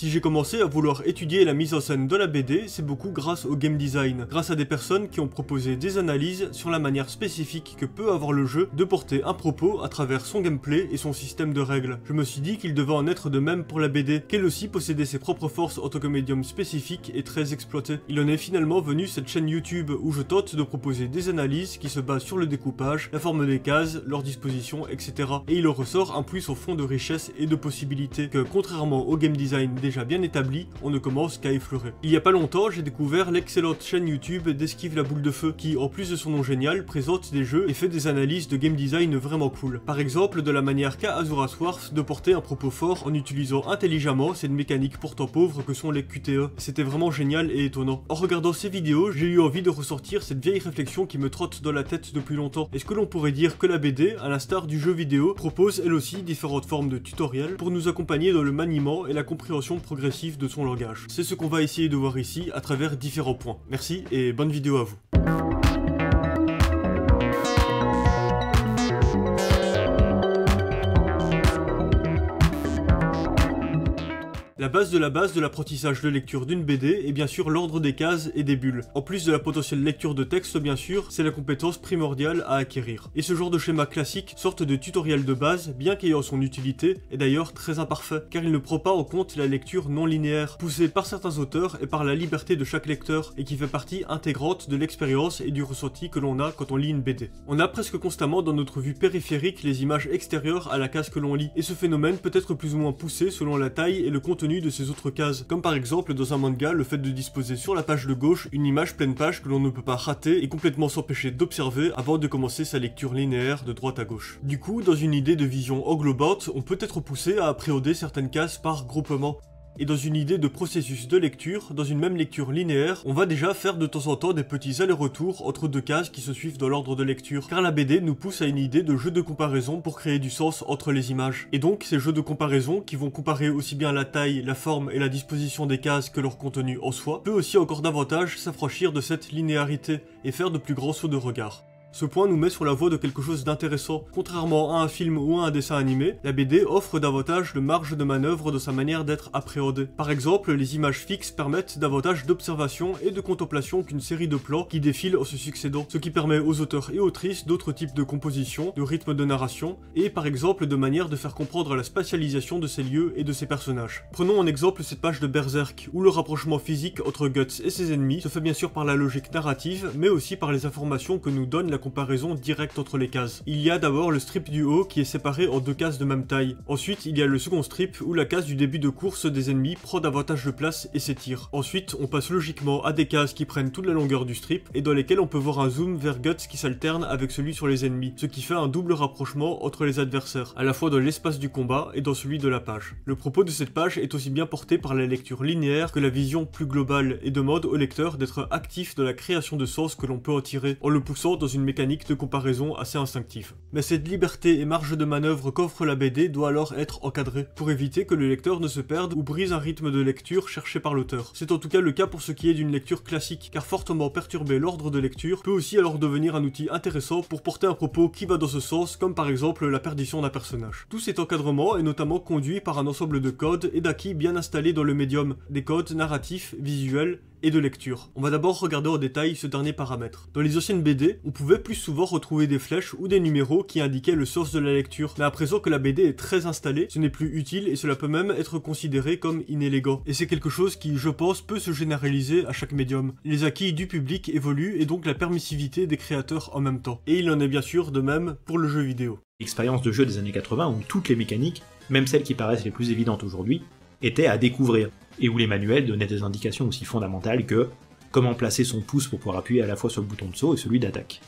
Si j'ai commencé à vouloir étudier la mise en scène de la BD, c'est beaucoup grâce au game design, grâce à des personnes qui ont proposé des analyses sur la manière spécifique que peut avoir le jeu de porter un propos à travers son gameplay et son système de règles. Je me suis dit qu'il devait en être de même pour la BD, qu'elle aussi possédait ses propres forces en tant que médium spécifique et très exploité. Il en est finalement venu cette chaîne YouTube où je tente de proposer des analyses qui se basent sur le découpage, la forme des cases, leur disposition, etc. Et il en ressort un plus au fond de richesse et de possibilités que, contrairement au game design déjà bien établi, on ne commence qu'à effleurer. Il y a pas longtemps, j'ai découvert l'excellente chaîne YouTube d'Esquive la boule de feu, qui, en plus de son nom génial, présente des jeux et fait des analyses de game design vraiment cool. Par exemple, de la manière qu'a Azura Swarf de porter un propos fort en utilisant intelligemment cette mécanique pourtant pauvre que sont les QTE. C'était vraiment génial et étonnant. En regardant ces vidéos, j'ai eu envie de ressortir cette vieille réflexion qui me trotte dans la tête depuis longtemps. Est-ce que l'on pourrait dire que la BD, à l'instar du jeu vidéo, propose elle aussi différentes formes de tutoriels pour nous accompagner dans le maniement et la compréhension progressive de son langage? C'est ce qu'on va essayer de voir ici à travers différents points. Merci et bonne vidéo à vous. La base de l'apprentissage de lecture d'une BD est bien sûr l'ordre des cases et des bulles. En plus de la potentielle lecture de texte bien sûr, c'est la compétence primordiale à acquérir. Et ce genre de schéma classique, sorte de tutoriel de base, bien qu'ayant son utilité, est d'ailleurs très imparfait, car il ne prend pas en compte la lecture non linéaire, poussée par certains auteurs et par la liberté de chaque lecteur, et qui fait partie intégrante de l'expérience et du ressenti que l'on a quand on lit une BD. On a presque constamment dans notre vue périphérique les images extérieures à la case que l'on lit, et ce phénomène peut être plus ou moins poussé selon la taille et le contenu de ces autres cases, comme par exemple dans un manga le fait de disposer sur la page de gauche une image pleine page que l'on ne peut pas rater et complètement s'empêcher d'observer avant de commencer sa lecture linéaire de droite à gauche. Du coup, dans une idée de vision englobante, on peut être poussé à appréhender certaines cases par groupement. Et dans une idée de processus de lecture, dans une même lecture linéaire, on va déjà faire de temps en temps des petits allers-retours entre deux cases qui se suivent dans l'ordre de lecture, car la BD nous pousse à une idée de jeu de comparaison pour créer du sens entre les images. Et donc, ces jeux de comparaison, qui vont comparer aussi bien la taille, la forme et la disposition des cases que leur contenu en soi, peut aussi encore davantage s'affranchir de cette linéarité et faire de plus grands sauts de regard. Ce point nous met sur la voie de quelque chose d'intéressant. Contrairement à un film ou à un dessin animé, la BD offre davantage de marge de manœuvre dans sa manière d'être appréhendée. Par exemple, les images fixes permettent davantage d'observation et de contemplation qu'une série de plans qui défilent en se succédant, ce qui permet aux auteurs et autrices d'autres types de composition, de rythme de narration, et par exemple de manière de faire comprendre la spatialisation de ces lieux et de ces personnages. Prenons en exemple cette page de Berserk, où le rapprochement physique entre Guts et ses ennemis se fait bien sûr par la logique narrative, mais aussi par les informations que nous donne la comparaison directe entre les cases. Il y a d'abord le strip du haut qui est séparé en deux cases de même taille. Ensuite, il y a le second strip où la case du début de course des ennemis prend davantage de place et s'étire. Ensuite, on passe logiquement à des cases qui prennent toute la longueur du strip et dans lesquelles on peut voir un zoom vers Guts qui s'alterne avec celui sur les ennemis, ce qui fait un double rapprochement entre les adversaires, à la fois dans l'espace du combat et dans celui de la page. Le propos de cette page est aussi bien porté par la lecture linéaire que la vision plus globale et demande au lecteur d'être actif dans la création de sens que l'on peut en tirer, en le poussant dans une mécanique de comparaison assez instinctive. Mais cette liberté et marge de manœuvre qu'offre la BD doit alors être encadrée, pour éviter que le lecteur ne se perde ou brise un rythme de lecture cherché par l'auteur. C'est en tout cas le cas pour ce qui est d'une lecture classique, car fortement perturber l'ordre de lecture peut aussi alors devenir un outil intéressant pour porter un propos qui va dans ce sens, comme par exemple la perdition d'un personnage. Tout cet encadrement est notamment conduit par un ensemble de codes et d'acquis bien installés dans le médium, des codes narratifs, visuels, et de lecture. On va d'abord regarder en détail ce dernier paramètre. Dans les anciennes BD, on pouvait plus souvent retrouver des flèches ou des numéros qui indiquaient le sens de la lecture, mais à présent que la BD est très installée, ce n'est plus utile et cela peut même être considéré comme inélégant. Et c'est quelque chose qui, je pense, peut se généraliser à chaque médium. Les acquis du public évoluent et donc la permissivité des créateurs en même temps. Et il en est bien sûr de même pour le jeu vidéo. L'expérience de jeu des années 80 où toutes les mécaniques, même celles qui paraissent les plus évidentes aujourd'hui, étaient à découvrir, et où les manuels donnaient des indications aussi fondamentales que comment placer son pouce pour pouvoir appuyer à la fois sur le bouton de saut et celui d'attaque.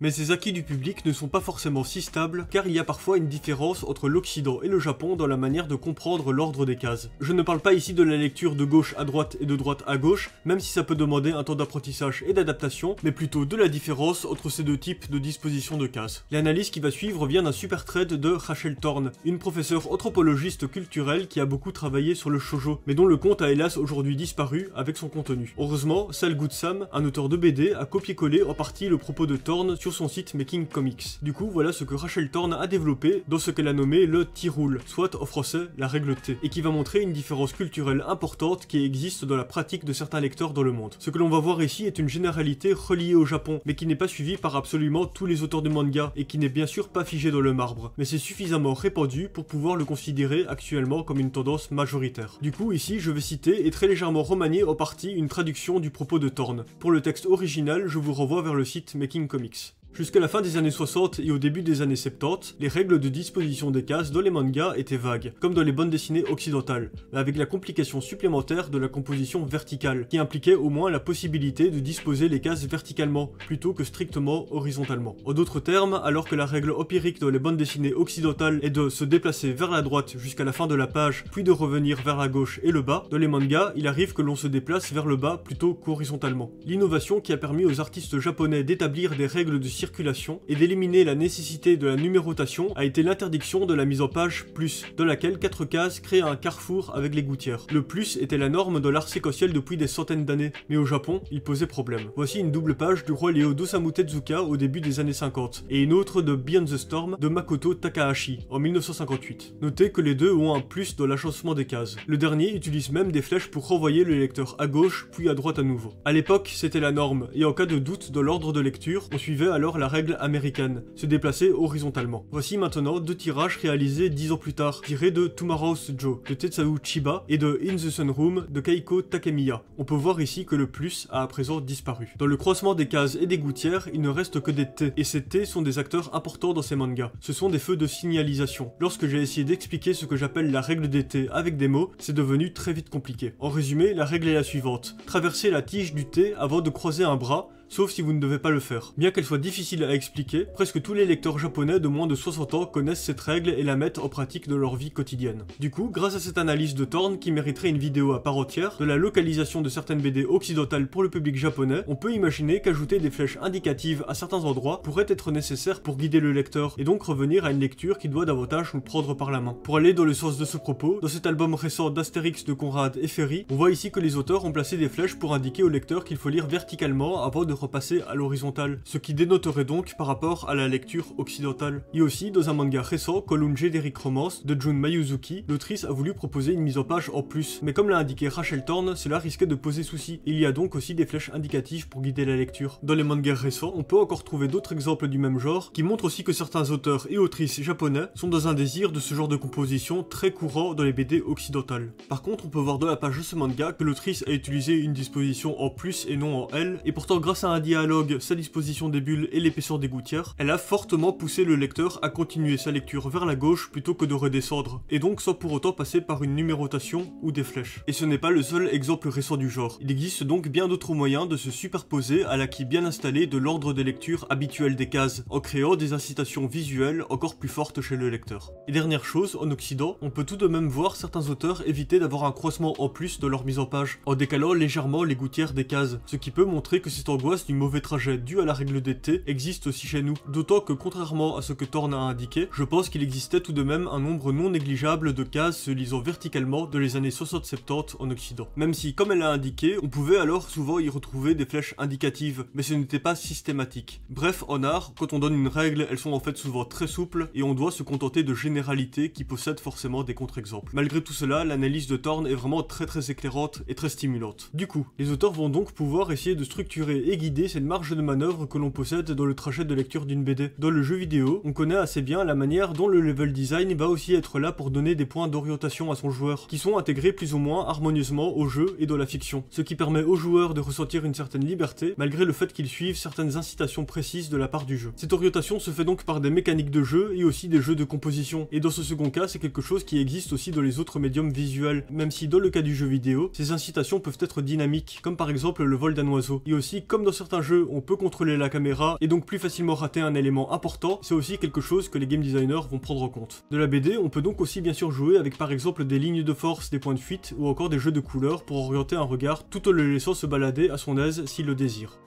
Mais ces acquis du public ne sont pas forcément si stables, car il y a parfois une différence entre l'Occident et le Japon dans la manière de comprendre l'ordre des cases. Je ne parle pas ici de la lecture de gauche à droite et de droite à gauche, même si ça peut demander un temps d'apprentissage et d'adaptation, mais plutôt de la différence entre ces deux types de disposition de cases. L'analyse qui va suivre vient d'un super thread de Rachel Thorne, une professeure anthropologiste culturelle qui a beaucoup travaillé sur le shoujo, mais dont le compte a hélas aujourd'hui disparu avec son contenu. Heureusement, Sal Goodsam, un auteur de BD, a copié-collé en partie le propos de Thorne sur son site Making Comics. Du coup, voilà ce que Rachel Thorne a développé dans ce qu'elle a nommé le T-Rule, soit en français la règle T, et qui va montrer une différence culturelle importante qui existe dans la pratique de certains lecteurs dans le monde. Ce que l'on va voir ici est une généralité reliée au Japon, mais qui n'est pas suivie par absolument tous les auteurs de manga, et qui n'est bien sûr pas figé dans le marbre, mais c'est suffisamment répandu pour pouvoir le considérer actuellement comme une tendance majoritaire. Du coup, ici, je vais citer et très légèrement remanier en partie une traduction du propos de Thorne. Pour le texte original, je vous renvoie vers le site Making Comics. Jusqu'à la fin des années 60 et au début des années 70, les règles de disposition des cases dans les mangas étaient vagues, comme dans les bandes dessinées occidentales, mais avec la complication supplémentaire de la composition verticale, qui impliquait au moins la possibilité de disposer les cases verticalement, plutôt que strictement horizontalement. En d'autres termes, alors que la règle empirique dans les bandes dessinées occidentales est de se déplacer vers la droite jusqu'à la fin de la page, puis de revenir vers la gauche et le bas, dans les mangas, il arrive que l'on se déplace vers le bas plutôt qu'horizontalement. L'innovation qui a permis aux artistes japonais d'établir des règles de circulation et d'éliminer la nécessité de la numérotation a été l'interdiction de la mise en page plus, dans laquelle 4 cases créent un carrefour avec les gouttières. Le plus était la norme dans l'art séquentiel depuis des centaines d'années, mais au Japon, il posait problème. Voici une double page du roi Léo d'Osamu Tezuka au début des années 50, et une autre de Beyond the Storm de Makoto Takahashi en 1958. Notez que les deux ont un plus dans l'agencement des cases. Le dernier utilise même des flèches pour renvoyer le lecteur à gauche puis à droite à nouveau. À l'époque, c'était la norme, et en cas de doute dans l'ordre de lecture, on suivait alors la règle américaine, se déplacer horizontalement. Voici maintenant 2 tirages réalisés 10 ans plus tard, tirés de Tomorrow's Joe de Tetsuo Chiba et de In the Sunroom de Keiko Takemiya. On peut voir ici que le plus a à présent disparu. Dans le croisement des cases et des gouttières, il ne reste que des T, et ces T sont des acteurs importants dans ces mangas. Ce sont des feux de signalisation. Lorsque j'ai essayé d'expliquer ce que j'appelle la règle des T avec des mots, c'est devenu très vite compliqué. En résumé, la règle est la suivante. Traversez la tige du T avant de croiser un bras, sauf si vous ne devez pas le faire. Bien qu'elle soit difficile à expliquer, presque tous les lecteurs japonais de moins de 60 ans connaissent cette règle et la mettent en pratique dans leur vie quotidienne. Du coup, grâce à cette analyse de Thorne qui mériterait une vidéo à part entière, de la localisation de certaines BD occidentales pour le public japonais, on peut imaginer qu'ajouter des flèches indicatives à certains endroits pourrait être nécessaire pour guider le lecteur, et donc revenir à une lecture qui doit davantage nous prendre par la main. Pour aller dans le sens de ce propos, dans cet album récent d'Astérix de Conrad et Ferry, on voit ici que les auteurs ont placé des flèches pour indiquer au lecteur qu'il faut lire verticalement avant de repasser à l'horizontale, ce qui dénoterait donc par rapport à la lecture occidentale. Et aussi, dans un manga récent, Kolunge d'Eric Romance, de Jun Mayuzuki, l'autrice a voulu proposer une mise en page en plus, mais comme l'a indiqué Rachel Thorne, cela risquait de poser souci. Il y a donc aussi des flèches indicatives pour guider la lecture. Dans les mangas récents, on peut encore trouver d'autres exemples du même genre, qui montrent aussi que certains auteurs et autrices japonais sont dans un désir de ce genre de composition très courant dans les BD occidentales. Par contre, on peut voir dans la page de ce manga que l'autrice a utilisé une disposition en plus et non en L, et pourtant grâce à un dialogue, sa disposition des bulles et l'épaisseur des gouttières, elle a fortement poussé le lecteur à continuer sa lecture vers la gauche plutôt que de redescendre, et donc sans pour autant passer par une numérotation ou des flèches. Et ce n'est pas le seul exemple récent du genre. Il existe donc bien d'autres moyens de se superposer à l'acquis bien installé de l'ordre des lectures habituel des cases, en créant des incitations visuelles encore plus fortes chez le lecteur. Et dernière chose, en Occident, on peut tout de même voir certains auteurs éviter d'avoir un croisement en plus de leur mise en page, en décalant légèrement les gouttières des cases, ce qui peut montrer que cette angoisse du mauvais trajet dû à la règle des T existe aussi chez nous, d'autant que contrairement à ce que Thorne a indiqué, je pense qu'il existait tout de même un nombre non négligeable de cases se lisant verticalement dans les années 60-70 en Occident. Même si, comme elle l'a indiqué, on pouvait alors souvent y retrouver des flèches indicatives, mais ce n'était pas systématique. Bref, en art, quand on donne une règle, elles sont en fait souvent très souples, et on doit se contenter de généralités qui possèdent forcément des contre-exemples. Malgré tout cela, l'analyse de Thorne est vraiment très éclairante et très stimulante. Du coup, les auteurs vont donc pouvoir essayer de structurer et guider cette marge de manœuvre que l'on possède dans le trajet de lecture d'une BD. Dans le jeu vidéo, on connaît assez bien la manière dont le level design va aussi être là pour donner des points d'orientation à son joueur, qui sont intégrés plus ou moins harmonieusement au jeu et dans la fiction, ce qui permet aux joueurs de ressentir une certaine liberté, malgré le fait qu'ils suivent certaines incitations précises de la part du jeu. Cette orientation se fait donc par des mécaniques de jeu et aussi des jeux de composition, et dans ce second cas, c'est quelque chose qui existe aussi dans les autres médiums visuels, même si dans le cas du jeu vidéo, ces incitations peuvent être dynamiques, comme par exemple le vol d'un oiseau. Et aussi, comme dans certains jeux, on peut contrôler la caméra et donc plus facilement rater un élément important, c'est aussi quelque chose que les game designers vont prendre en compte. De la BD, on peut donc aussi bien sûr jouer avec par exemple des lignes de force, des points de fuite ou encore des jeux de couleurs pour orienter un regard tout en le laissant se balader à son aise s'il le désire.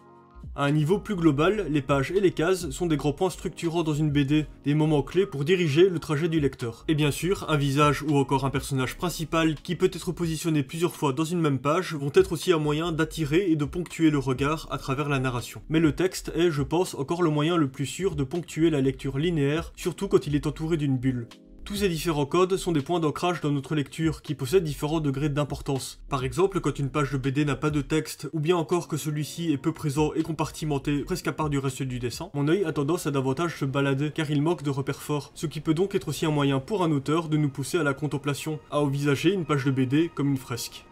À un niveau plus global, les pages et les cases sont des grands points structurants dans une BD, des moments clés pour diriger le trajet du lecteur. Et bien sûr, un visage ou encore un personnage principal qui peut être positionné plusieurs fois dans une même page vont être aussi un moyen d'attirer et de ponctuer le regard à travers la narration. Mais le texte est, je pense, encore le moyen le plus sûr de ponctuer la lecture linéaire, surtout quand il est entouré d'une bulle. Tous ces différents codes sont des points d'ancrage dans notre lecture, qui possèdent différents degrés d'importance. Par exemple, quand une page de BD n'a pas de texte, ou bien encore que celui-ci est peu présent et compartimenté, presque à part du reste du dessin, mon œil a tendance à davantage se balader, car il manque de repères forts, ce qui peut donc être aussi un moyen pour un auteur de nous pousser à la contemplation, à envisager une page de BD comme une fresque.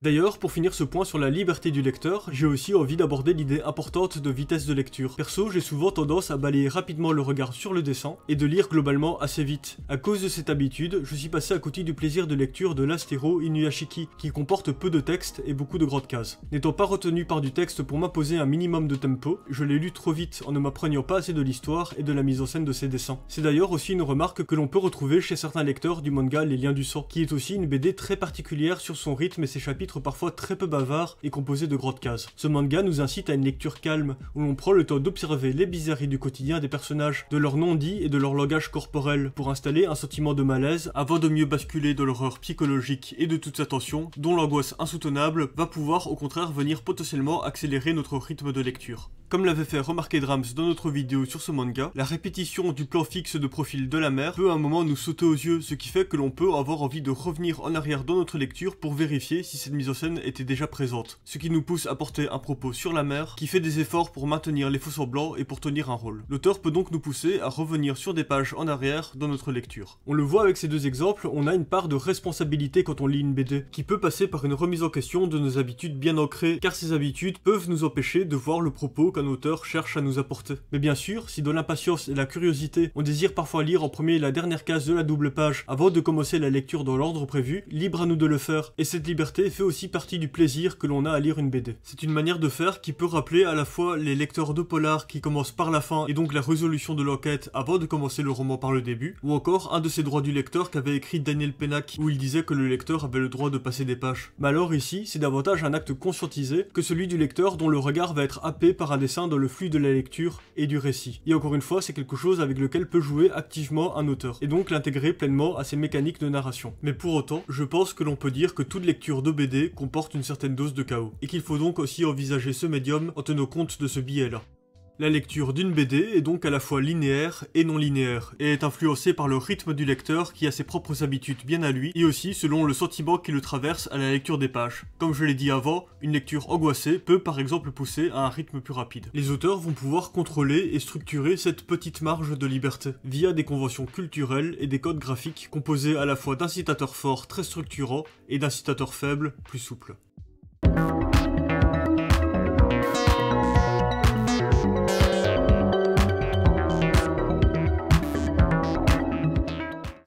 D'ailleurs, pour finir ce point sur la liberté du lecteur, j'ai aussi envie d'aborder l'idée importante de vitesse de lecture. Perso, j'ai souvent tendance à balayer rapidement le regard sur le dessin et de lire globalement assez vite. À cause de cette habitude, je suis passé à côté du plaisir de lecture de l'Astero Inuyashiki, qui comporte peu de texte et beaucoup de grandes cases. N'étant pas retenu par du texte pour m'imposer un minimum de tempo, je l'ai lu trop vite en ne m'apprenant pas assez de l'histoire et de la mise en scène de ses dessins. C'est d'ailleurs aussi une remarque que l'on peut retrouver chez certains lecteurs du manga Les Liens du Sang, qui est aussi une BD très particulière sur son rythme et ses chapitres parfois très peu bavards et composés de grandes cases. Ce manga nous incite à une lecture calme, où l'on prend le temps d'observer les bizarreries du quotidien des personnages, de leurs non-dits et de leur langage corporel, pour installer un sentiment de malaise, avant de mieux basculer dans l'horreur psychologique et de toute sa tension, dont l'angoisse insoutenable va pouvoir au contraire venir potentiellement accélérer notre rythme de lecture. Comme l'avait fait remarquer Drams dans notre vidéo sur ce manga, la répétition du plan fixe de profil de la mer peut à un moment nous sauter aux yeux, ce qui fait que l'on peut avoir envie de revenir en arrière dans notre lecture pour vérifier si cette mise en scène était déjà présente, ce qui nous pousse à porter un propos sur la mer, qui fait des efforts pour maintenir les faux-semblants et pour tenir un rôle. L'auteur peut donc nous pousser à revenir sur des pages en arrière dans notre lecture. On le voit avec ces deux exemples, on a une part de responsabilité quand on lit une BD, qui peut passer par une remise en question de nos habitudes bien ancrées, car ces habitudes peuvent nous empêcher de voir le propos qu'un auteur cherche à nous apporter. Mais bien sûr, si dans l'impatience et la curiosité, on désire parfois lire en premier la dernière case de la double page avant de commencer la lecture dans l'ordre prévu, libre à nous de le faire, et cette liberté fait aussi partie du plaisir que l'on a à lire une BD. C'est une manière de faire qui peut rappeler à la fois les lecteurs de polar qui commencent par la fin et donc la résolution de l'enquête avant de commencer le roman par le début, ou encore un de ces droits du lecteur qu'avait écrit Daniel Pennac où il disait que le lecteur avait le droit de passer des pages. Mais alors ici, c'est davantage un acte conscientisé que celui du lecteur dont le regard va être happé par un dessin dans le flux de la lecture et du récit. Et encore une fois, c'est quelque chose avec lequel peut jouer activement un auteur, et donc l'intégrer pleinement à ses mécaniques de narration. Mais pour autant, je pense que l'on peut dire que toute lecture de BD comporte une certaine dose de chaos, et qu'il faut donc aussi envisager ce médium en tenant compte de ce biais-là. La lecture d'une BD est donc à la fois linéaire et non linéaire, et est influencée par le rythme du lecteur qui a ses propres habitudes bien à lui, et aussi selon le sentiment qui le traverse à la lecture des pages. Comme je l'ai dit avant, une lecture angoissée peut par exemple pousser à un rythme plus rapide. Les auteurs vont pouvoir contrôler et structurer cette petite marge de liberté, via des conventions culturelles et des codes graphiques composés à la fois d'incitateurs forts très structurants et d'incitateurs faibles plus souples.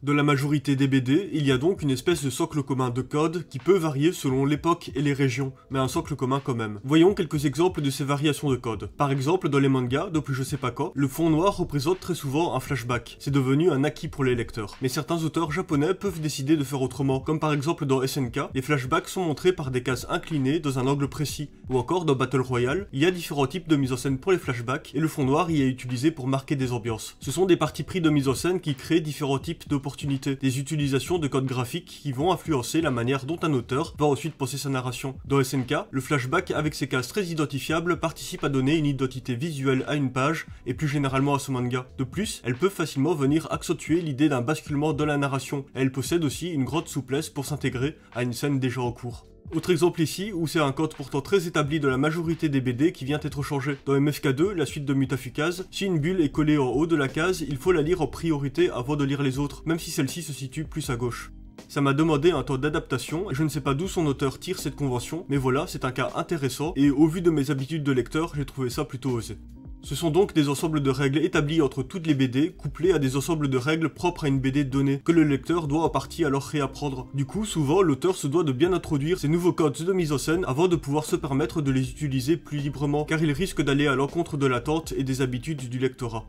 Dans la majorité des BD, il y a donc une espèce de socle commun de code qui peut varier selon l'époque et les régions, mais un socle commun quand même. Voyons quelques exemples de ces variations de code. Par exemple, dans les mangas, depuis je sais pas quand, le fond noir représente très souvent un flashback. C'est devenu un acquis pour les lecteurs. Mais certains auteurs japonais peuvent décider de faire autrement, comme par exemple dans SNK, les flashbacks sont montrés par des cases inclinées dans un angle précis. Ou encore dans Battle Royale, il y a différents types de mise en scène pour les flashbacks, et le fond noir y est utilisé pour marquer des ambiances. Ce sont des partis pris de mise en scène qui créent différents types d'opportunités, des utilisations de codes graphiques qui vont influencer la manière dont un auteur va ensuite penser sa narration. Dans SNK, le flashback avec ses cases très identifiables participe à donner une identité visuelle à une page et plus généralement à ce manga. De plus, elles peuvent facilement venir accentuer l'idée d'un basculement dans la narration, et elles possèdent aussi une grande souplesse pour s'intégrer à une scène déjà en cours. Autre exemple ici, où c'est un code pourtant très établi de la majorité des BD qui vient être changé. Dans MFK2, la suite de Mutafukaz, si une bulle est collée en haut de la case, il faut la lire en priorité avant de lire les autres, même si celle-ci se situe plus à gauche. Ça m'a demandé un temps d'adaptation, et je ne sais pas d'où son auteur tire cette convention, mais voilà, c'est un cas intéressant, et au vu de mes habitudes de lecteur, j'ai trouvé ça plutôt osé. Ce sont donc des ensembles de règles établis entre toutes les BD, couplés à des ensembles de règles propres à une BD donnée, que le lecteur doit en partie alors réapprendre. Du coup, souvent, l'auteur se doit de bien introduire ces nouveaux codes de mise en scène avant de pouvoir se permettre de les utiliser plus librement, car il risque d'aller à l'encontre de l'attente et des habitudes du lectorat.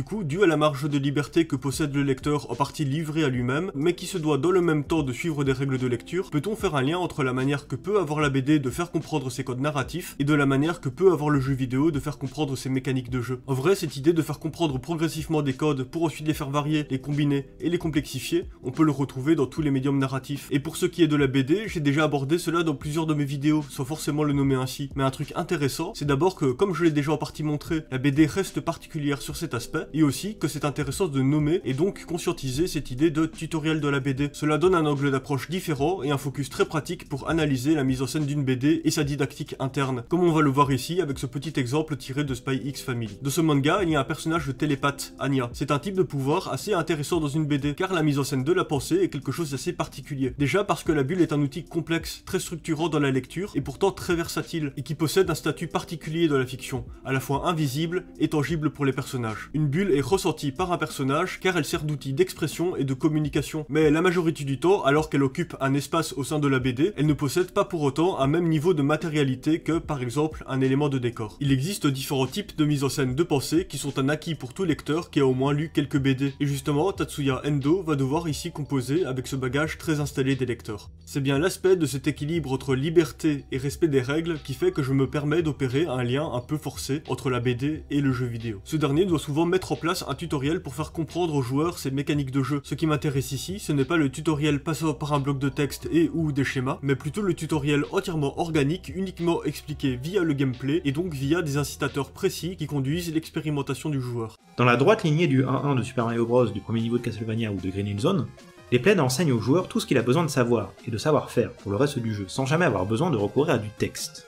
Du coup, dû à la marge de liberté que possède le lecteur en partie livrée à lui-même, mais qui se doit dans le même temps de suivre des règles de lecture, peut-on faire un lien entre la manière que peut avoir la BD de faire comprendre ses codes narratifs et de la manière que peut avoir le jeu vidéo de faire comprendre ses mécaniques de jeu. En vrai, cette idée de faire comprendre progressivement des codes pour ensuite les faire varier, les combiner et les complexifier, on peut le retrouver dans tous les médiums narratifs. Et pour ce qui est de la BD, j'ai déjà abordé cela dans plusieurs de mes vidéos, sans forcément le nommer ainsi. Mais un truc intéressant, c'est d'abord que, comme je l'ai déjà en partie montré, la BD reste particulière sur cet aspect, et aussi que c'est intéressant de nommer et donc conscientiser cette idée de tutoriel de la BD. Cela donne un angle d'approche différent et un focus très pratique pour analyser la mise en scène d'une BD et sa didactique interne, comme on va le voir ici avec ce petit exemple tiré de Spy X Family. Dans ce manga, il y a un personnage de télépathe, Anya. C'est un type de pouvoir assez intéressant dans une BD, car la mise en scène de la pensée est quelque chose d'assez particulier. Déjà parce que la bulle est un outil complexe, très structurant dans la lecture, et pourtant très versatile, et qui possède un statut particulier dans la fiction, à la fois invisible et tangible pour les personnages. Une bulle est ressentie par un personnage, car elle sert d'outil d'expression et de communication, mais la majorité du temps, alors qu'elle occupe un espace au sein de la BD, elle ne possède pas pour autant un même niveau de matérialité que, par exemple, un élément de décor. Il existe différents types de mise en scène de pensée qui sont un acquis pour tout lecteur qui a au moins lu quelques BD, et justement, Tatsuya Endo va devoir ici composer avec ce bagage très installé des lecteurs. C'est bien l'aspect de cet équilibre entre liberté et respect des règles qui fait que je me permets d'opérer un lien un peu forcé entre la BD et le jeu vidéo. Ce dernier doit souvent mettre en place un tutoriel pour faire comprendre aux joueurs ses mécaniques de jeu. Ce qui m'intéresse ici, ce n'est pas le tutoriel passant par un bloc de texte et ou des schémas, mais plutôt le tutoriel entièrement organique, uniquement expliqué via le gameplay et donc via des incitateurs précis qui conduisent l'expérimentation du joueur. Dans la droite lignée du 1-1 de Super Mario Bros, du premier niveau de Castlevania ou de Green Hill Zone, les plaids enseignent au joueur tout ce qu'il a besoin de savoir et de savoir faire pour le reste du jeu, sans jamais avoir besoin de recourir à du texte.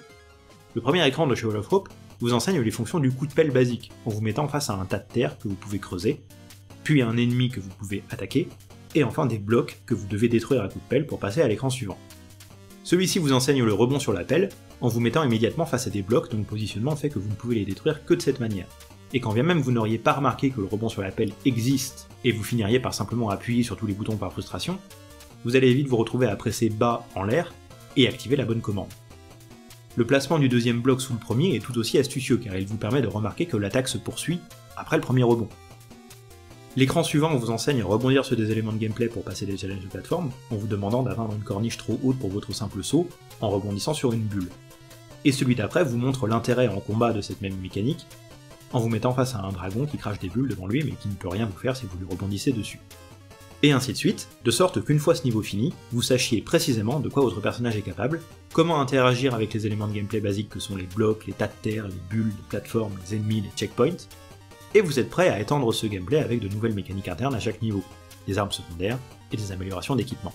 Le premier écran de Shovel of Hope vous enseigne les fonctions du coup de pelle basique, en vous mettant face à un tas de terre que vous pouvez creuser, puis un ennemi que vous pouvez attaquer, et enfin des blocs que vous devez détruire à coup de pelle pour passer à l'écran suivant. Celui-ci vous enseigne le rebond sur la pelle, en vous mettant immédiatement face à des blocs dont le positionnement fait que vous ne pouvez les détruire que de cette manière. Et quand bien même vous n'auriez pas remarqué que le rebond sur la pelle existe, et vous finiriez par simplement appuyer sur tous les boutons par frustration, vous allez vite vous retrouver à presser bas en l'air, et activer la bonne commande. Le placement du deuxième bloc sous le premier est tout aussi astucieux car il vous permet de remarquer que l'attaque se poursuit après le premier rebond. L'écran suivant vous enseigne à rebondir sur des éléments de gameplay pour passer des challenges de plateforme, en vous demandant d'atteindre une corniche trop haute pour votre simple saut, en rebondissant sur une bulle. Et celui d'après vous montre l'intérêt en combat de cette même mécanique, en vous mettant face à un dragon qui crache des bulles devant lui mais qui ne peut rien vous faire si vous lui rebondissez dessus. Et ainsi de suite, de sorte qu'une fois ce niveau fini, vous sachiez précisément de quoi votre personnage est capable, comment interagir avec les éléments de gameplay basiques que sont les blocs, les tas de terre, les bulles, les plateformes, les ennemis, les checkpoints, et vous êtes prêt à étendre ce gameplay avec de nouvelles mécaniques internes à chaque niveau, des armes secondaires et des améliorations d'équipement.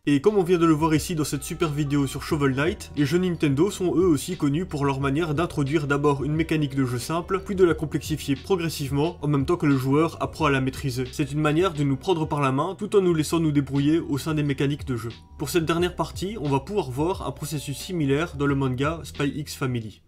Et comme on vient de le voir ici dans cette super vidéo sur Shovel Knight, les jeux Nintendo sont eux aussi connus pour leur manière d'introduire d'abord une mécanique de jeu simple, puis de la complexifier progressivement, en même temps que le joueur apprend à la maîtriser. C'est une manière de nous prendre par la main tout en nous laissant nous débrouiller au sein des mécaniques de jeu. Pour cette dernière partie, on va pouvoir voir un processus similaire dans le manga Spy X Family.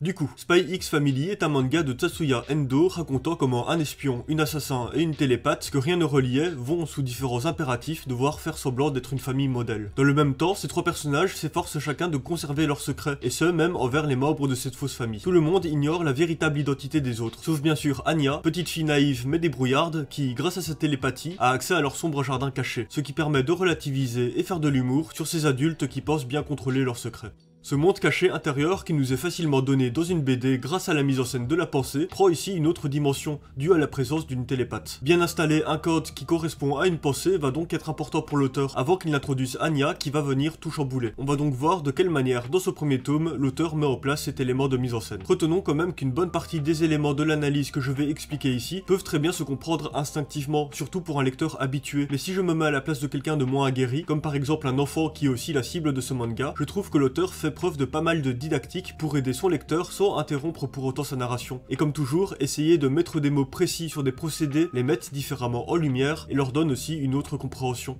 Du coup, Spy X Family est un manga de Tatsuya Endo racontant comment un espion, une assassin et une télépathe que rien ne reliait vont, sous différents impératifs, devoir faire semblant d'être une famille modèle. Dans le même temps, ces trois personnages s'efforcent chacun de conserver leur secret, et ce même envers les membres de cette fausse famille. Tout le monde ignore la véritable identité des autres, sauf bien sûr Anya, petite fille naïve mais débrouillarde, qui, grâce à sa télépathie, a accès à leur sombre jardin caché, ce qui permet de relativiser et faire de l'humour sur ces adultes qui pensent bien contrôler leurs secrets. Ce monde caché intérieur qui nous est facilement donné dans une BD grâce à la mise en scène de la pensée prend ici une autre dimension due à la présence d'une télépathe. Bien installer un code qui correspond à une pensée va donc être important pour l'auteur avant qu'il n'introduise Anya qui va venir tout chambouler. On va donc voir de quelle manière dans ce premier tome l'auteur met en place cet élément de mise en scène. Retenons quand même qu'une bonne partie des éléments de l'analyse que je vais expliquer ici peuvent très bien se comprendre instinctivement, surtout pour un lecteur habitué. Mais si je me mets à la place de quelqu'un de moins aguerri, comme par exemple un enfant qui est aussi la cible de ce manga, je trouve que l'auteur fait preuve de pas mal de didactique pour aider son lecteur sans interrompre pour autant sa narration. Et comme toujours, essayer de mettre des mots précis sur des procédés les met différemment en lumière et leur donne aussi une autre compréhension.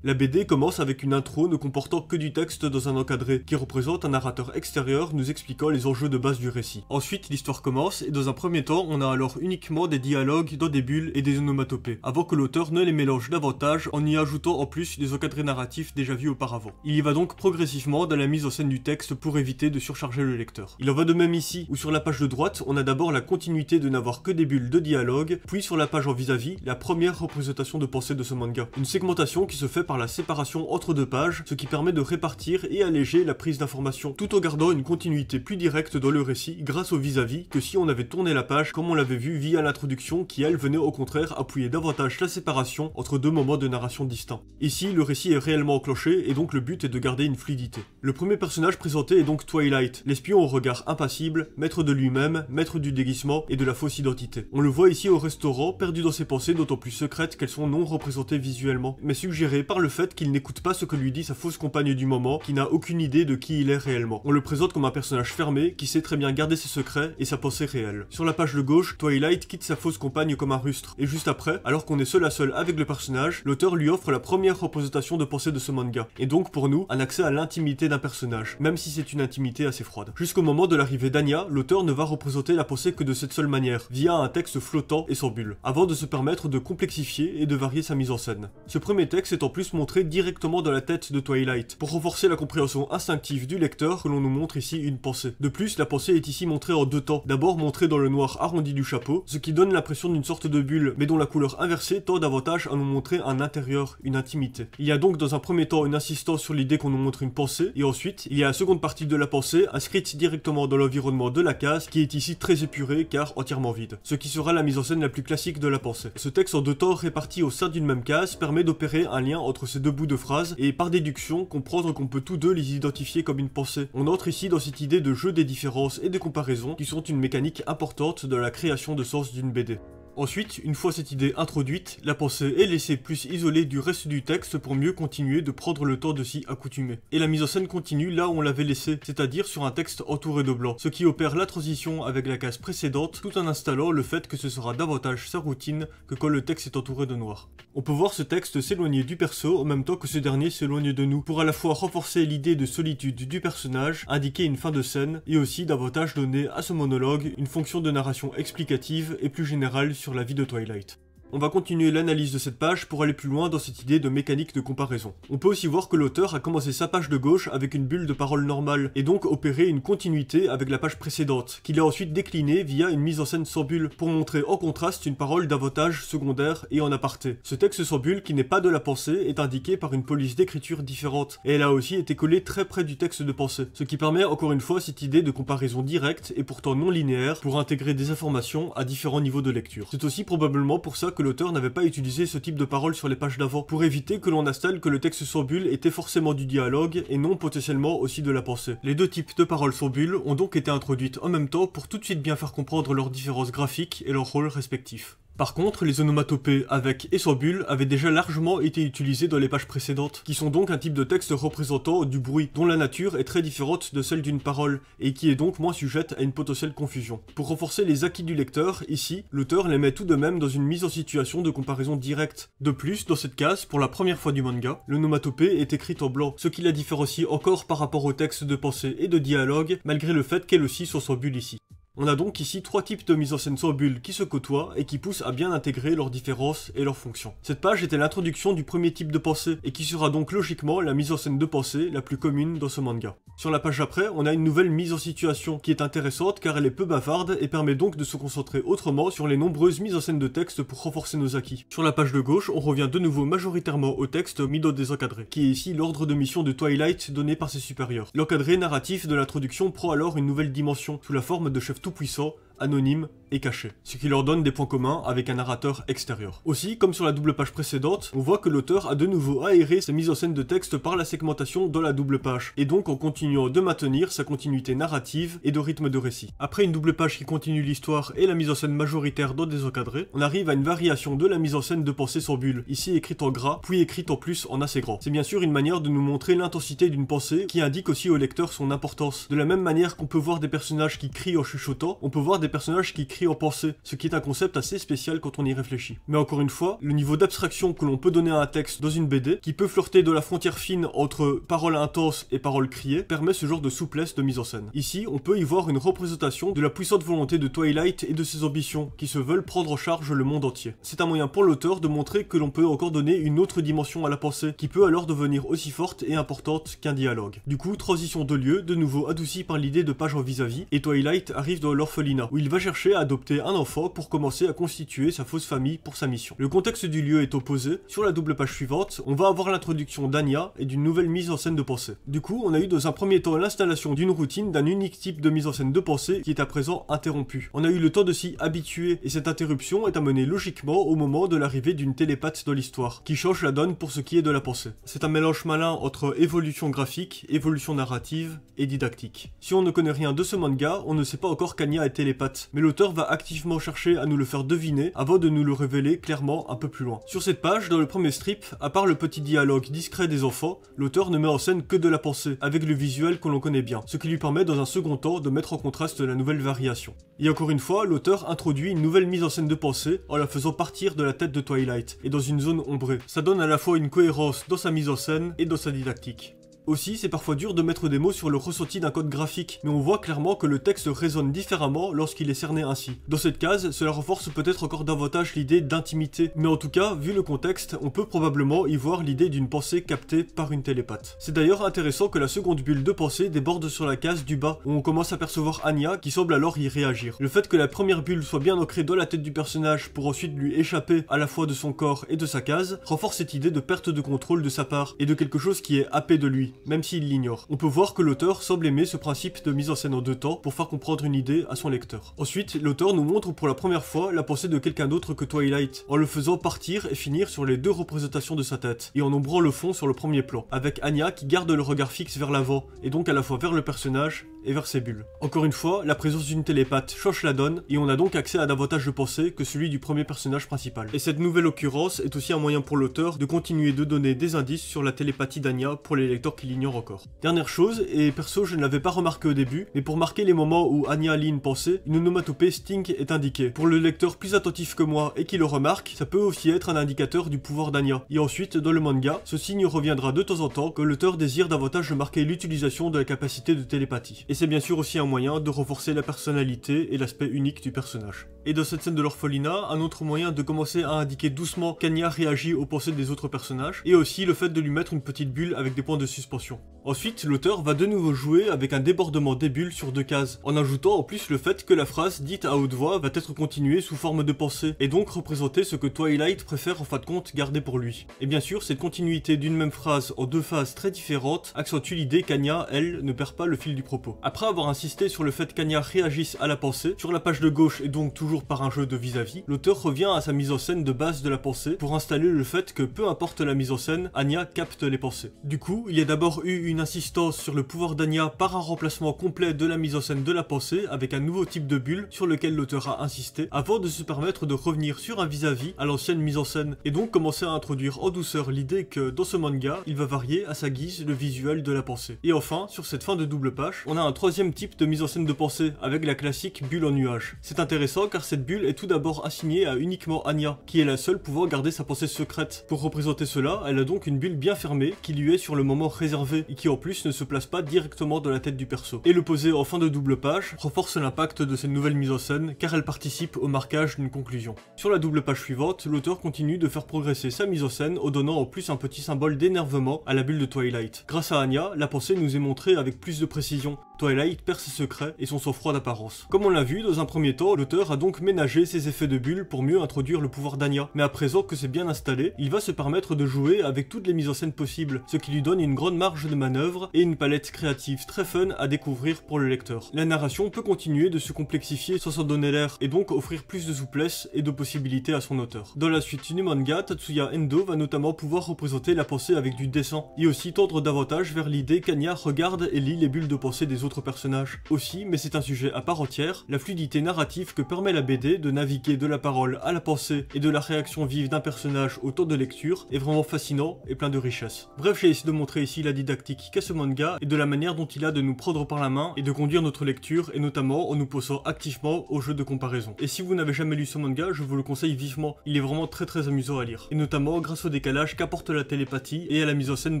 La BD commence avec une intro ne comportant que du texte dans un encadré, qui représente un narrateur extérieur nous expliquant les enjeux de base du récit. Ensuite, l'histoire commence, et dans un premier temps, on a alors uniquement des dialogues dans des bulles et des onomatopées, avant que l'auteur ne les mélange davantage en y ajoutant en plus des encadrés narratifs déjà vus auparavant. Il y va donc progressivement dans la mise en scène du texte pour éviter de surcharger le lecteur. Il en va de même ici, où sur la page de droite, on a d'abord la continuité de n'avoir que des bulles de dialogue, puis sur la page en vis-à-vis, la première représentation de pensée de ce manga. Une segmentation qui se fait par la séparation entre deux pages, ce qui permet de répartir et alléger la prise d'information, tout en gardant une continuité plus directe dans le récit grâce au vis-à-vis que si on avait tourné la page comme on l'avait vu via l'introduction qui elle venait au contraire appuyer davantage la séparation entre deux moments de narration distincts. Ici, le récit est réellement enclenché et donc le but est de garder une fluidité. Le premier personnage présenté est donc Twilight, l'espion au regard impassible, maître de lui-même, maître du déguisement et de la fausse identité. On le voit ici au restaurant, perdu dans ses pensées d'autant plus secrètes qu'elles sont non représentées visuellement, mais suggérées par le fait qu'il n'écoute pas ce que lui dit sa fausse compagne du moment, qui n'a aucune idée de qui il est réellement. On le présente comme un personnage fermé, qui sait très bien garder ses secrets et sa pensée réelle. Sur la page de gauche, Twilight quitte sa fausse compagne comme un rustre, et juste après, alors qu'on est seul à seul avec le personnage, l'auteur lui offre la première représentation de pensée de ce manga, et donc pour nous, un accès à l'intimité d'un personnage, même si c'est une intimité assez froide. Jusqu'au moment de l'arrivée d'Anya, l'auteur ne va représenter la pensée que de cette seule manière, via un texte flottant et sans bulle, avant de se permettre de complexifier et de varier sa mise en scène. Ce premier texte est en plus montré directement dans la tête de Twilight, pour renforcer la compréhension instinctive du lecteur que l'on nous montre ici une pensée. De plus, la pensée est ici montrée en deux temps, d'abord montrée dans le noir arrondi du chapeau, ce qui donne l'impression d'une sorte de bulle, mais dont la couleur inversée tend davantage à nous montrer un intérieur, une intimité. Il y a donc dans un premier temps une insistance sur l'idée qu'on nous montre une pensée, et ensuite, il y a la seconde partie de la pensée, inscrite directement dans l'environnement de la case, qui est ici très épurée car entièrement vide, ce qui sera la mise en scène la plus classique de la pensée. Ce texte en deux temps répartis au sein d'une même case permet d'opérer un lien entre ces deux bouts de phrases, et par déduction, comprendre qu'on peut tous deux les identifier comme une pensée. On entre ici dans cette idée de jeu des différences et des comparaisons, qui sont une mécanique importante de la création de sens d'une BD. Ensuite, une fois cette idée introduite, la pensée est laissée plus isolée du reste du texte pour mieux continuer de prendre le temps de s'y accoutumer. Et la mise en scène continue là où on l'avait laissé, c'est-à-dire sur un texte entouré de blanc, ce qui opère la transition avec la case précédente tout en installant le fait que ce sera davantage sa routine que quand le texte est entouré de noir. On peut voir ce texte s'éloigner du perso en même temps que ce dernier s'éloigne de nous, pour à la fois renforcer l'idée de solitude du personnage, indiquer une fin de scène, et aussi davantage donner à ce monologue une fonction de narration explicative et plus générale sur la vie de Twilight. On va continuer l'analyse de cette page pour aller plus loin dans cette idée de mécanique de comparaison. On peut aussi voir que l'auteur a commencé sa page de gauche avec une bulle de parole normale, et donc opéré une continuité avec la page précédente, qu'il a ensuite déclinée via une mise en scène sans bulle, pour montrer en contraste une parole davantage secondaire et en aparté. Ce texte sans bulle, qui n'est pas de la pensée, est indiqué par une police d'écriture différente, et elle a aussi été collée très près du texte de pensée, ce qui permet encore une fois cette idée de comparaison directe et pourtant non linéaire pour intégrer des informations à différents niveaux de lecture. C'est aussi probablement pour ça que l'auteur n'avait pas utilisé ce type de parole sur les pages d'avant, pour éviter que l'on installe que le texte sans bulle était forcément du dialogue et non potentiellement aussi de la pensée. Les deux types de paroles sans bulle ont donc été introduites en même temps pour tout de suite bien faire comprendre leurs différences graphiques et leurs rôles respectifs. Par contre, les onomatopées avec et sans bulle avaient déjà largement été utilisées dans les pages précédentes, qui sont donc un type de texte représentant du bruit, dont la nature est très différente de celle d'une parole, et qui est donc moins sujette à une potentielle confusion. Pour renforcer les acquis du lecteur, ici, l'auteur les met tout de même dans une mise en situation de comparaison directe. De plus, dans cette case, pour la première fois du manga, l'onomatopée est écrite en blanc, ce qui la différencie encore par rapport au texte de pensée et de dialogue, malgré le fait qu'elle aussi soit sans bulle ici. On a donc ici trois types de mise en scène sans bulle qui se côtoient et qui poussent à bien intégrer leurs différences et leurs fonctions. Cette page était l'introduction du premier type de pensée et qui sera donc logiquement la mise en scène de pensée la plus commune dans ce manga. Sur la page après, on a une nouvelle mise en situation qui est intéressante car elle est peu bavarde et permet donc de se concentrer autrement sur les nombreuses mises en scène de texte pour renforcer nos acquis. Sur la page de gauche, on revient de nouveau majoritairement au texte mis dans des encadrés, qui est ici l'ordre de mission de Twilight donné par ses supérieurs. L'encadré narratif de l'introduction prend alors une nouvelle dimension sous la forme de chefs tout-puissants, anonymes et cachés, ce qui leur donne des points communs avec un narrateur extérieur. Aussi, comme sur la double page précédente, on voit que l'auteur a de nouveau aéré sa mise en scène de texte par la segmentation dans la double page, et donc en continuant de maintenir sa continuité narrative et de rythme de récit. Après une double page qui continue l'histoire et la mise en scène majoritaire dans des encadrés, on arrive à une variation de la mise en scène de pensée sans bulle, ici écrite en gras, puis écrite en plus en assez grand. C'est bien sûr une manière de nous montrer l'intensité d'une pensée qui indique aussi au lecteur son importance. De la même manière qu'on peut voir des personnages qui crient en chuchotant, on peut voir des personnages qui crient en pensée, ce qui est un concept assez spécial quand on y réfléchit. Mais encore une fois, le niveau d'abstraction que l'on peut donner à un texte dans une BD, qui peut flirter de la frontière fine entre paroles intenses et paroles criées, permet ce genre de souplesse de mise en scène. Ici, on peut y voir une représentation de la puissante volonté de Twilight et de ses ambitions, qui se veulent prendre en charge le monde entier. C'est un moyen pour l'auteur de montrer que l'on peut encore donner une autre dimension à la pensée, qui peut alors devenir aussi forte et importante qu'un dialogue. Du coup, transition de lieu, de nouveau adoucie par l'idée de page en vis-à-vis, et Twilight arrive dans l'orphelinat, où il va chercher à adopter un enfant pour commencer à constituer sa fausse famille pour sa mission. Le contexte du lieu est opposé. Sur la double page suivante, on va avoir l'introduction d'Anya et d'une nouvelle mise en scène de pensée. Du coup, on a eu dans un premier temps l'installation d'une routine d'un unique type de mise en scène de pensée qui est à présent interrompue. On a eu le temps de s'y habituer, et cette interruption est amenée logiquement au moment de l'arrivée d'une télépathe dans l'histoire, qui change la donne pour ce qui est de la pensée. C'est un mélange malin entre évolution graphique, évolution narrative et didactique. Si on ne connaît rien de ce manga, on ne sait pas encore qu'Anya est télépathe, mais l'auteur va activement chercher à nous le faire deviner avant de nous le révéler clairement un peu plus loin. Sur cette page, dans le premier strip, à part le petit dialogue discret des enfants, l'auteur ne met en scène que de la pensée, avec le visuel que l'on connaît bien, ce qui lui permet dans un second temps de mettre en contraste la nouvelle variation. Et encore une fois, l'auteur introduit une nouvelle mise en scène de pensée en la faisant partir de la tête de Twilight, et dans une zone ombrée. Ça donne à la fois une cohérence dans sa mise en scène et dans sa didactique. Aussi, c'est parfois dur de mettre des mots sur le ressenti d'un code graphique, mais on voit clairement que le texte résonne différemment lorsqu'il est cerné ainsi. Dans cette case, cela renforce peut-être encore davantage l'idée d'intimité, mais en tout cas, vu le contexte, on peut probablement y voir l'idée d'une pensée captée par une télépathe. C'est d'ailleurs intéressant que la seconde bulle de pensée déborde sur la case du bas, où on commence à percevoir Anya qui semble alors y réagir. Le fait que la première bulle soit bien ancrée dans la tête du personnage pour ensuite lui échapper à la fois de son corps et de sa case, renforce cette idée de perte de contrôle de sa part, et de quelque chose qui est happé de lui, même s'il l'ignore. On peut voir que l'auteur semble aimer ce principe de mise en scène en deux temps pour faire comprendre une idée à son lecteur. Ensuite, l'auteur nous montre pour la première fois la pensée de quelqu'un d'autre que Twilight, en le faisant partir et finir sur les deux représentations de sa tête, et en ombrant le fond sur le premier plan, avec Anya qui garde le regard fixe vers l'avant, et donc à la fois vers le personnage et vers ses bulles. Encore une fois, la présence d'une télépathe change la donne, et on a donc accès à davantage de pensées que celui du premier personnage principal. Et cette nouvelle occurrence est aussi un moyen pour l'auteur de continuer de donner des indices sur la télépathie d'Anya pour les lecteurs qui l'ignorent encore. Dernière chose, et perso je ne l'avais pas remarqué au début, mais pour marquer les moments où Anya lit une pensée, une onomatopée Sting est indiquée. Pour le lecteur plus attentif que moi et qui le remarque, ça peut aussi être un indicateur du pouvoir d'Anya. Et ensuite, dans le manga, ce signe reviendra de temps en temps que l'auteur désire davantage marquer l'utilisation de la capacité de télépathie. Et c'est bien sûr aussi un moyen de renforcer la personnalité et l'aspect unique du personnage. Et dans cette scène de l'orphelinat, un autre moyen de commencer à indiquer doucement qu'Anya réagit aux pensées des autres personnages, et aussi le fait de lui mettre une petite bulle avec des points de suspension. Ensuite, l'auteur va de nouveau jouer avec un débordement des bulles sur deux cases, en ajoutant en plus le fait que la phrase dite à haute voix va être continuée sous forme de pensée, et donc représenter ce que Twilight préfère en fin de compte garder pour lui. Et bien sûr, cette continuité d'une même phrase en deux phases très différentes accentue l'idée qu'Anya, elle, ne perd pas le fil du propos. Après avoir insisté sur le fait qu'Anya réagisse à la pensée, sur la page de gauche et donc toujours par un jeu de vis-à-vis, l'auteur revient à sa mise en scène de base de la pensée pour installer le fait que peu importe la mise en scène, Anya capte les pensées. Du coup, il y a d'abord eu une insistance sur le pouvoir d'Anya par un remplacement complet de la mise en scène de la pensée avec un nouveau type de bulle sur lequel l'auteur a insisté avant de se permettre de revenir sur un vis-à-vis à l'ancienne mise en scène et donc commencer à introduire en douceur l'idée que dans ce manga, il va varier à sa guise le visuel de la pensée. Et enfin, sur cette fin de double page, on a un troisième type de mise en scène de pensée avec la classique bulle en nuage. C'est intéressant car cette bulle est tout d'abord assignée à uniquement Anya, qui est la seule pouvant garder sa pensée secrète. Pour représenter cela, elle a donc une bulle bien fermée qui lui est sur le moment réservé et qui en plus ne se place pas directement dans la tête du perso. Et le poser en fin de double page renforce l'impact de cette nouvelle mise en scène car elle participe au marquage d'une conclusion. Sur la double page suivante, l'auteur continue de faire progresser sa mise en scène en donnant en plus un petit symbole d'énervement à la bulle de Twilight. Grâce à Anya, la pensée nous est montrée avec plus de précision. Twilight perd ses secrets et son sang-froid d'apparence. Comme on l'a vu, dans un premier temps, l'auteur a donc ménagé ses effets de bulle pour mieux introduire le pouvoir d'Anya. Mais à présent que c'est bien installé, il va se permettre de jouer avec toutes les mises en scène possibles, ce qui lui donne une grande marge de manœuvre et une palette créative très fun à découvrir pour le lecteur. La narration peut continuer de se complexifier sans s'en donner l'air et donc offrir plus de souplesse et de possibilités à son auteur. Dans la suite du manga, Tatsuya Endo va notamment pouvoir représenter la pensée avec du dessin et aussi tendre davantage vers l'idée qu'Anya regarde et lit les bulles de pensée des autres notre personnage. Aussi, mais c'est un sujet à part entière, la fluidité narrative que permet la BD de naviguer de la parole à la pensée et de la réaction vive d'un personnage au temps de lecture est vraiment fascinant et plein de richesse. Bref, j'ai essayé de montrer ici la didactique qu'a ce manga et de la manière dont il a de nous prendre par la main et de conduire notre lecture, et notamment en nous poussant activement au jeu de comparaison. Et si vous n'avez jamais lu ce manga, je vous le conseille vivement, il est vraiment très amusant à lire. Et notamment grâce au décalage qu'apporte la télépathie et à la mise en scène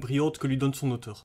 brillante que lui donne son auteur.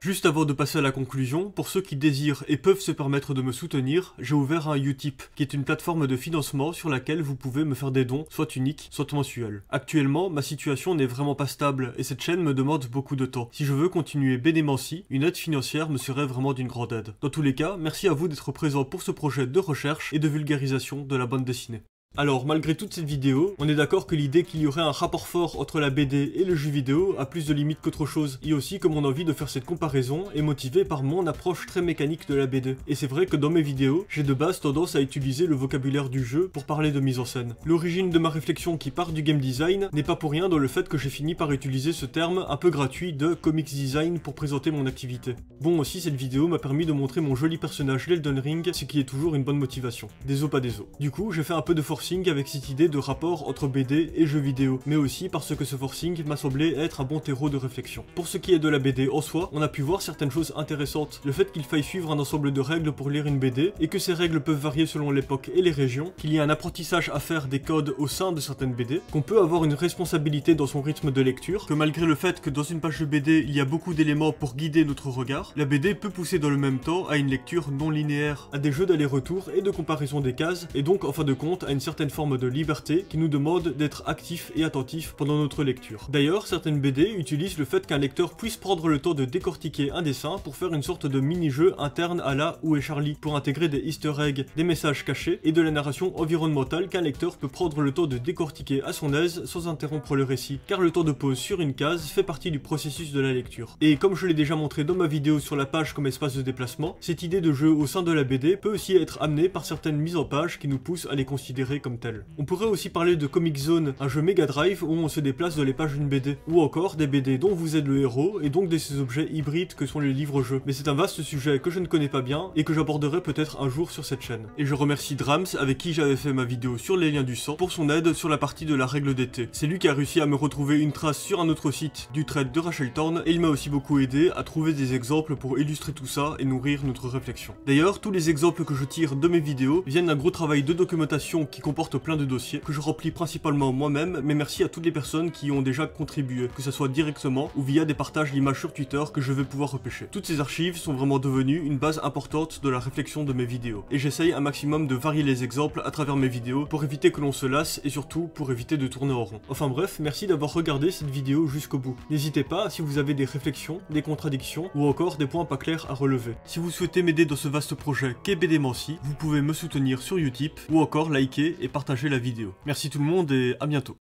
Juste avant de passer à la conclusion, pour ceux qui désirent et peuvent se permettre de me soutenir, j'ai ouvert un Utip, qui est une plateforme de financement sur laquelle vous pouvez me faire des dons, soit uniques, soit mensuels. Actuellement, ma situation n'est vraiment pas stable, et cette chaîne me demande beaucoup de temps. Si je veux continuer bénémentie, une aide financière me serait vraiment d'une grande aide. Dans tous les cas, merci à vous d'être présents pour ce projet de recherche et de vulgarisation de la bande dessinée. Alors, malgré toute cette vidéo, on est d'accord que l'idée qu'il y aurait un rapport fort entre la BD et le jeu vidéo a plus de limites qu'autre chose, et aussi que mon envie de faire cette comparaison est motivée par mon approche très mécanique de la BD. Et c'est vrai que dans mes vidéos, j'ai de base tendance à utiliser le vocabulaire du jeu pour parler de mise en scène. L'origine de ma réflexion qui part du game design n'est pas pour rien dans le fait que j'ai fini par utiliser ce terme un peu gratuit de comics design pour présenter mon activité. Bon, aussi cette vidéo m'a permis de montrer mon joli personnage l'Elden Ring, ce qui est toujours une bonne motivation. Des os pas des os. Du coup, j'ai fait un peu de forcing avec cette idée de rapport entre BD et jeux vidéo, mais aussi parce que ce forcing m'a semblé être un bon terreau de réflexion. Pour ce qui est de la BD en soi, on a pu voir certaines choses intéressantes. Le fait qu'il faille suivre un ensemble de règles pour lire une BD, et que ces règles peuvent varier selon l'époque et les régions, qu'il y a un apprentissage à faire des codes au sein de certaines BD, qu'on peut avoir une responsabilité dans son rythme de lecture, que malgré le fait que dans une page de BD il y a beaucoup d'éléments pour guider notre regard, la BD peut pousser dans le même temps à une lecture non linéaire, à des jeux d'aller-retour et de comparaison des cases, et donc en fin de compte à une certaine forme de liberté qui nous demande d'être actifs et attentifs pendant notre lecture. D'ailleurs, certaines BD utilisent le fait qu'un lecteur puisse prendre le temps de décortiquer un dessin pour faire une sorte de mini-jeu interne à la Où est Charlie, pour intégrer des easter eggs, des messages cachés et de la narration environnementale qu'un lecteur peut prendre le temps de décortiquer à son aise sans interrompre le récit, car le temps de pause sur une case fait partie du processus de la lecture. Et comme je l'ai déjà montré dans ma vidéo sur la page comme espace de déplacement, cette idée de jeu au sein de la BD peut aussi être amenée par certaines mises en page qui nous poussent à les considérer comme telles. On pourrait aussi parler de Comic Zone, un jeu Mega Drive où on se déplace dans les pages d'une BD, ou encore des BD dont vous êtes le héros et donc de ces objets hybrides que sont les livres-jeux. Mais c'est un vaste sujet que je ne connais pas bien et que j'aborderai peut-être un jour sur cette chaîne. Et je remercie Drams, avec qui j'avais fait ma vidéo sur les liens du sang, pour son aide sur la partie de la règle d'été. C'est lui qui a réussi à me retrouver une trace sur un autre site du trade de Rachel Thorne, et il m'a aussi beaucoup aidé à trouver des exemples pour illustrer tout ça et nourrir notre réflexion. D'ailleurs, tous les exemples que je tire de mes vidéos viennent d'un gros travail de documentation qui comporte plein de dossiers que je remplis principalement moi-même, mais merci à toutes les personnes qui y ont déjà contribué, que ce soit directement ou via des partages d'images sur Twitter que je vais pouvoir repêcher. Toutes ces archives sont vraiment devenues une base importante de la réflexion de mes vidéos, et j'essaye un maximum de varier les exemples à travers mes vidéos pour éviter que l'on se lasse et surtout pour éviter de tourner en rond. Enfin bref, merci d'avoir regardé cette vidéo jusqu'au bout. N'hésitez pas si vous avez des réflexions, des contradictions ou encore des points pas clairs à relever. Si vous souhaitez m'aider dans ce vaste projet qu'est BDmancy, vous pouvez me soutenir sur Utip ou encore liker et partager la vidéo. Merci tout le monde et à bientôt.